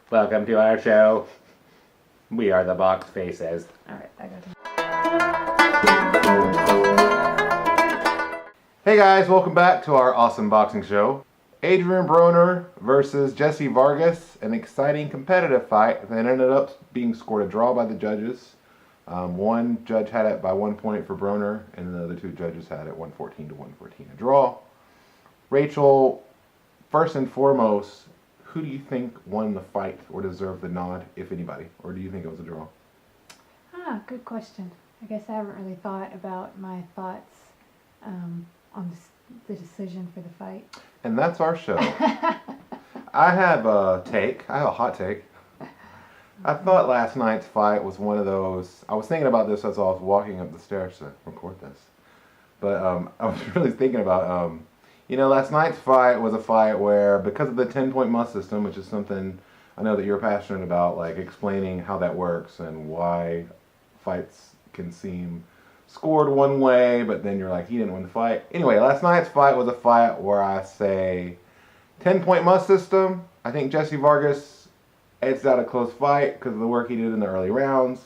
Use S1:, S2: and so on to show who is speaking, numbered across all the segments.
S1: Welcome to our show. We are the Box Faces.
S2: Alright, I got it.
S3: Hey guys, welcome back to our awesome boxing show. Adrien Broner versus Jessie Vargas, an exciting competitive fight that ended up being scored a draw by the judges. One judge had it by 1 point for Broner, and the other two judges had it 114 to 114, a draw. Rachel, first and foremost, who do you think won the fight or deserved the nod, if anybody? Or do you think it was a draw?
S2: Good question. I guess I haven't really thought about my thoughts on the decision for the fight.
S3: And that's our show. I have a hot take. I thought last night's fight was one of those, I was thinking about this as I was walking up the stairs to record this. But I was really thinking about, last night's fight was a fight where, because of the 10-point must system, which is something I know that you're passionate about, like explaining how that works and why fights can seem scored one way, but then you're like, he didn't win the fight. Anyway, last night's fight was a fight where I say 10-point must system. I think Jessie Vargas edged out a close fight because of the work he did in the early rounds.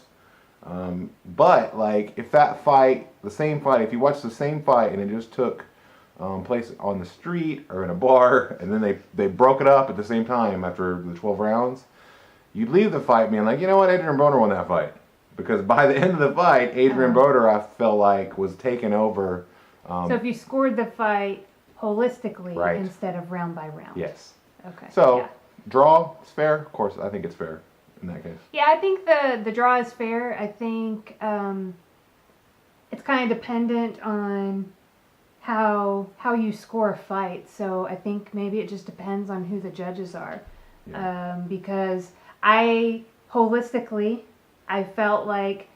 S3: But like, if that fight, if you watch the same fight and it just took place on the street or in a bar, and then they broke it up at the same time after the 12 rounds, you'd leave the fight being like, you know what, Adrien Broner won that fight. Because by the end of the fight, Adrien Broner, I felt like, was taken over.
S2: So if you scored the fight holistically
S3: Right.
S2: instead of round by round.
S3: Yes.
S2: Okay.
S3: So, draw is fair. Of course, I think it's fair in that case.
S2: Yeah, I think the draw is fair. I think it's kind of dependent on how you score a fight. So I think maybe it just depends on who the judges are.
S3: Yeah.
S2: Because I felt like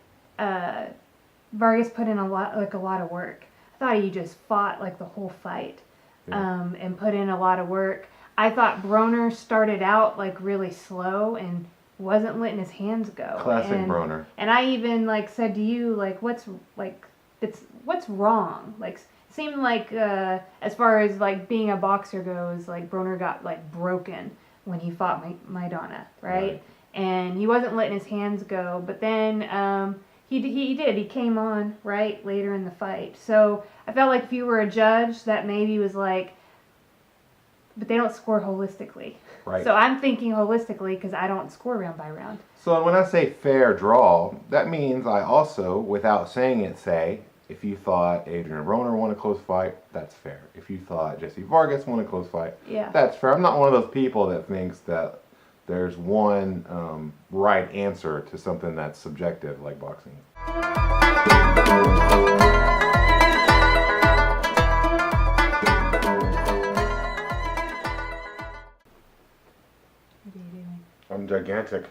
S2: Vargas put in a lot of work. I thought he just fought like the whole fight, and put in a lot of work. I thought Broner started out like really slow and wasn't letting his hands go.
S3: Classic Broner.
S2: And I even said to you what's wrong? It seemed like as far as being a boxer goes, Broner got broken when he fought Maidana, right? And he wasn't letting his hands go, but then he did. He came on right later in the fight. So I felt like if you were a judge, that maybe was but they don't score holistically.
S3: Right.
S2: So I'm thinking holistically because I don't score round by round.
S3: So when I say fair draw, that means I also, without saying it, say, if you thought Adrien Broner won a close fight, that's fair. If you thought Jessie Vargas won a close fight, that's fair. I'm not one of those people that thinks that there's one right answer to something that's subjective like boxing.
S2: What are you doing?
S3: I'm gigantic.